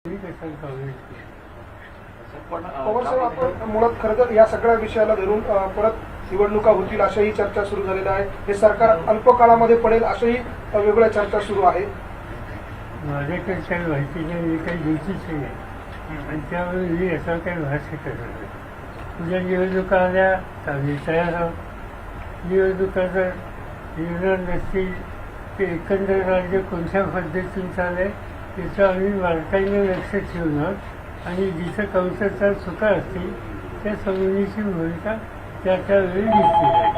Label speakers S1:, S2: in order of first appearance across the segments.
S1: पवार साहेब, आपण मुळात खरं तर या सगळ्या विषयाला धरून परत निवडणुका होतील अशाही चर्चा सुरू झालेल्या आहे. हे सरकार अल्प काळामध्ये पडेल अशाही वेगळ्या चर्चा सुरू आहे.
S2: माझ्याकडे काही माहिती नाही, मी काही दिवशीच नाही आणि त्यामुळे मी याचा काही भाष्य करत नाही. उद्या निवडणुका आल्या तर आम्ही तयार आहोत. निवडणुका जर येणार नसतील ते एकंदर राज्य कोणत्या पद्धतीने चाललं आहे त्याचं आम्ही बारकाईने लक्ष ठेवून आहोत आणि जिथं कंसाचा चुका असतील त्या संबंधीची भूमिका त्या त्यावेळी घेतली जाईल.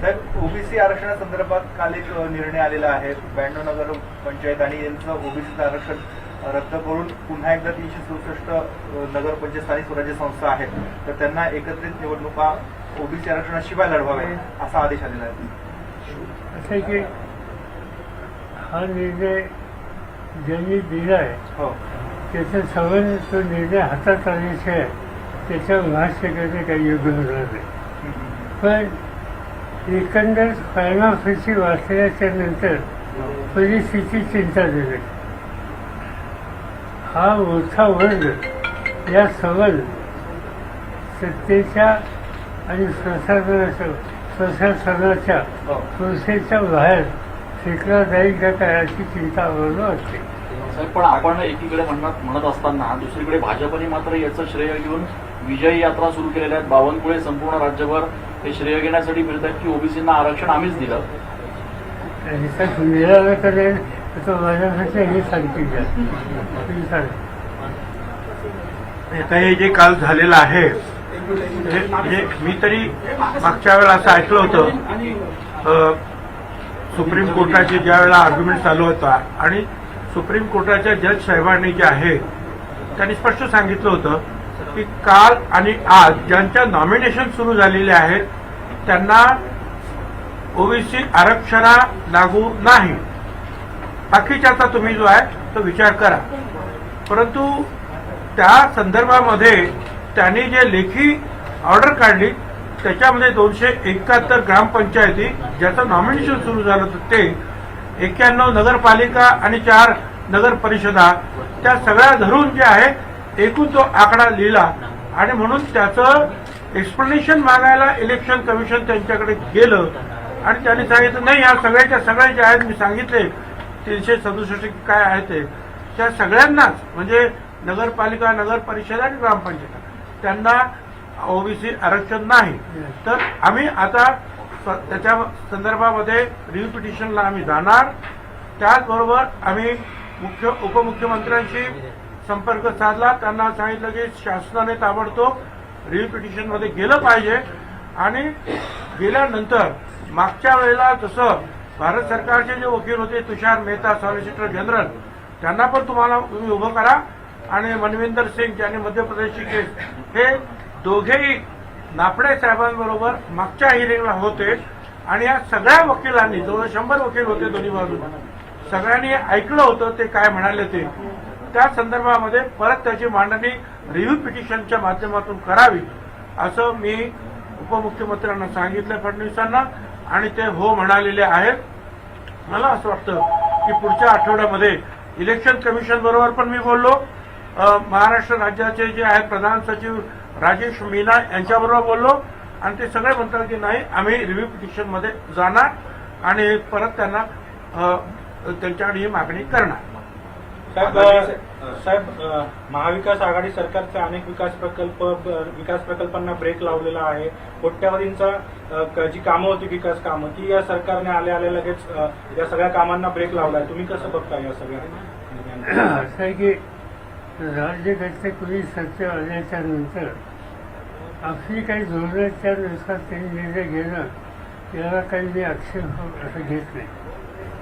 S3: साहेब, ओबीसी आरक्षणासंदर्भात काल एक निर्णय आलेला आहे. 92 नगर पंचायत आणि यांचं ओबीसीचं आरक्षण रद्द करून पुन्हा एकदा 367 नगर पंचायत स्थानिक स्वराज्य संस्था आहेत तर त्यांना एकत्रित निवडणुका ओबीसी आरक्षणाशिवाय लढवाव्या असा आदेश आलेला आहे.
S2: असं आहे की हा निर्णय ज्यांनी दिला आहे
S3: हो,
S2: त्याचा सवन तो निर्णय हातात आल्याशिवाय त्याच्यावर भाष्य करणे काही योग्य होणार नाही. पण एकंदर फायनाफिसी वाचल्याच्या नंतर परिस्थिती चिंताजनक. हा मोठा वर्ग या सवन सत्तेच्या आणि प्रशासनाच्या प्रोसेसच्या बाहेर फेकला जाईल का काय अशी चिंता आम्हाला वाटते.
S4: साहेब, पण आपण एकीकडे म्हणत असताना दुसरीकडे भाजपने मात्र याचं श्रेय घेऊन विजयी यात्रा सुरू केलेल्या आहेत. बावनकुळे संपूर्ण राज्यभर हे श्रेय घेण्यासाठी मिळतात की ओबीसींना आरक्षण आम्हीच दिलं.
S2: मिळालं तर तो माझ्यासाठी हे सांगतील का
S5: आता हे जे काल झालेलं आहे म्हणजे मी तरी मागच्या वेळेला असं ऐकलं होतं, सुप्रीम कोर्टाचे ज्या वेळेला आर्ग्युमेंट चालू होता आणि सुप्रीम कोर्टाच्या जज साहेबांनी जे आहे त्यांनी स्पष्ट सांगितलं होतं की काल आणि आज ज्यांच्या नॉमिनेशन सुरू झालेले आहेत त्यांना ओबीसी आरक्षणा लागू नाही. बाकीच्याचा तुम्ही जो आहे तो विचार करा. परंतु त्या संदर्भामध्ये त्यांनी जे लेखी ऑर्डर काढली त्याच्यामध्ये 271 ग्रामपंचायती ज्याचं नॉमिनेशन सुरू झालं होतं ते 91 नगरपालिका आणि 4 नगर परिषदा त्या सगळ्या धरून जे आहे एकूण तो आकडा लिहिला आणि म्हणून त्याचं एक्सप्लेनेशन मागायला इलेक्शन कमिशन त्यांच्याकडे गेलं आणि त्यांनी सांगितलं नाही या सगळ्या जे आहेत मी सांगितले 367 काय आहे ते त्या सगळ्यांनाच म्हणजे नगरपालिका नगर परिषद आणि ग्रामपंचायत त्यांना ओबीसी आरक्षण नाही. तर आम्ही आता त्याच्या संदर्भामध्ये रिव्ह्यू पिटिशनला आम्ही जाणार. त्याचबरोबर आम्ही उपमुख्यमंत्र्यांशी संपर्क साधला. त्यांना सांगितलं की शासनाने ताबडतोब रिव्ह्यू पिटिशनमध्ये गेलं पाहिजे आणि गेल्यानंतर मागच्या वेळेला जसं भारत सरकारचे जे वकील होते तुषार मेहता सॉलिसिटर जनरल त्यांना पण तुम्ही उभं करा आणि मनविंदर सिंग ज्यांनी मध्य प्रदेशची केस हे दोघेही नाफडे साहेबांबरोबर मागच्या हिअरिंगला होते आणि या सगळ्या वकिलांनी जवळ 100 वकील होते दोन्ही बाजूला सगळ्यांनी ऐकलं होतं ते काय म्हणाले ते. त्या संदर्भामध्ये परत त्याची मांडणी रिव्ह्यू पिटिशनच्या माध्यमातून करावी असं मी उपमुख्यमंत्र्यांना सांगितलं फडणवीसांना आणि ते हो म्हणालेले आहेत. मला असं वाटतं की पुढच्या आठवड्यामध्ये इलेक्शन कमिशन बरोबर पण मी बोललो. महाराष्ट्र राज्याचे जे आहेत प्रधान सचिव राजेश मीना यांच्याबरोबर बोललो आणि ते सगळे म्हणतात की नाही आम्ही रिव्ह्यू पिटिशनमध्ये जाणार आणि परत त्यांना त्यांच्याकडे ही मागणी करणार.
S6: साहेब, महाविकास आघाडी सरकारचे अनेक विकास प्रकल्पांना ब्रेक लावलेला आहे. कोट्यावधींचा जी कामं होती विकास कामं ती या सरकारने आल्या लगेच या सगळ्या कामांना ब्रेक लावलाय. तुम्ही कसं बघता या सगळ्या?
S2: असं आहे की राज्यकर्ते कुणी सत्य आल्याच्या नंतर आपली काही धोरणाच्या नुसार त्यांनी निर्णय घेणं याला काही मी आक्षेप असं घेत नाही.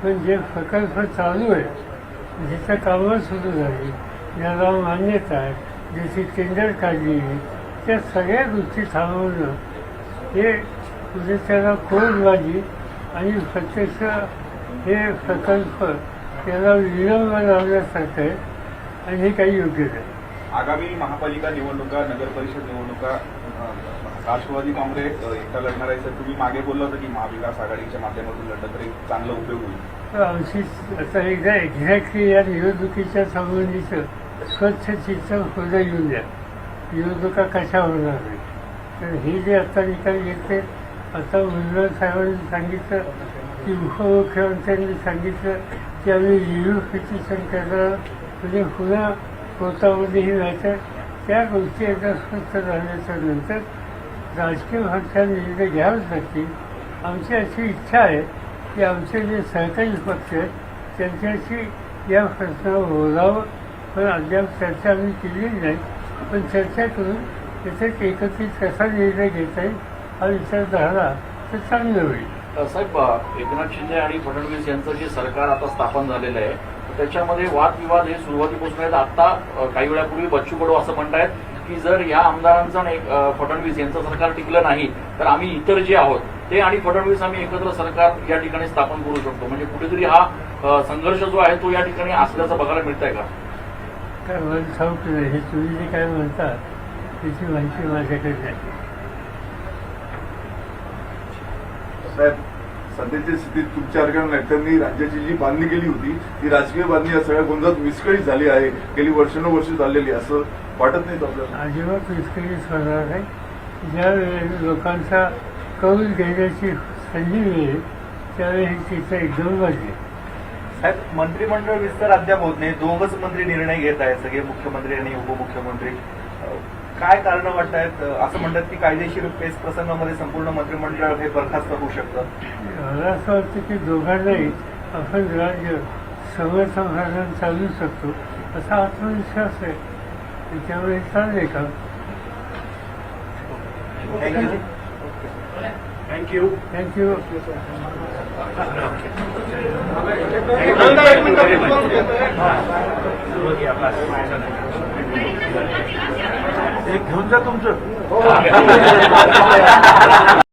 S2: पण जे प्रकल्प चालू आहे जिथं कामं सुरू झाली ज्याला मान्यता आहे ज्याची टेंडर काढली त्या सगळ्या गोष्टी थांबवणं हे म्हणजे त्याला कोर्टबाजी आणि प्रत्यक्ष हे प्रकल्प त्याला विलंब लावण्यासारखं आहे आणि हे काही योग्य नाही.
S3: आगामी महापालिका निवडणुका नगर परिषद निवडणुका राष्ट्रवादी काँग्रेस एकटा लढणार आहे. तर तुम्ही मागे बोलला होता की महाविकास आघाडीच्या माध्यमातून लढलं तर एक चांगला उपयोग होईल.
S2: तर आमची आता एकदा एक्झॅक्टली या निवडणुकीच्या संबंधीचं स्वच्छ चित्र पुढे येऊन द्या. निवडणुका कशा होणार नाही. तर हे जे आता निकाल येते, आता भुजबळ साहेबांनी सांगितलं की उपमुख्यमंत्र्यांनी सांगितलं की आम्ही रिव्ह्यू पिटिशन करणार, म्हणजे पुन्हा कोर्टामध्येही जायचं. त्या गोष्टी एकदा स्पष्ट झाल्याच्या नंतर राजकीय पक्षांनी निर्णय घ्यावेच लागतील. आमची अशी इच्छा आहे की आमचे जे सहकारी पक्ष आहेत त्यांच्याशी या प्रश्नावर बोलावं, पण अद्याप चर्चा आम्ही केलेली नाही. पण चर्चा करून त्याच्यात एकत्रित कसा निर्णय घेता येईल हा विचार झाला तर चांगलं होईल.
S4: साहेब, एकनाथ शिंदे आणि फडणवीस यांचं जे सरकार आता स्थापन झालेलं आहे त्याच्यामध्ये वादविवाद हे सुरुवातीपासून आहेत. आता काही वेळापूर्वी बच्चू कडू असं म्हणतायत की जर या आमदारांचं आणि फडणवीस यांचं सरकार टिकलं नाही तर आम्ही इतर जे आहोत ते आणि फडणवीस आम्ही एकत्र सरकार या ठिकाणी स्थापन करू शकतो. म्हणजे कुठेतरी हा संघर्ष जो आहे तो या ठिकाणी असल्याचं बघायला मिळतंय का?
S2: काय मला ठाऊक नाही. हे तुम्ही जे काय म्हणतात त्याची माहिती माझ्याकडे नाही.
S7: साहेब, सध्याच्या स्थितीत तुमच्या नेत्यांनी राज्याची जी बांधणी केली होती ती राजकीय बांधणी या सगळ्या गोंधळात विस्कळीत झाली आहे. गेली वर्षानुवर्ष चाललेली असं वाटत नाही आपल्याला?
S2: अजिबात विस्कळीत होणार नाही. ज्यावेळी लोकांचा कौल घेण्याची संधी मिळेल त्यावेळी तिचं एकदम बदलेल.
S3: साहेब, मंत्रिमंडळ विस्तार अद्याप होत नाही. दोघच मंत्री निर्णय घेत आहेत, सगळे मुख्यमंत्री आणि उपमुख्यमंत्री. काय कारण वाटत असं म्हणतात की कायदेशीर पेच प्रसंगामध्ये संपूर्ण मंत्रिमंडळ हे बरखास्त होऊ शकतं?
S2: मला असं वाटतं की दोघांनाही आपण राज्य समर्थन चालू शकतो असा आत्मविश्वास आहे. त्याच्यामुळे चालले का?
S3: थँक्यू.
S2: थँक्यू.
S5: एक घेऊन जा तुमचं.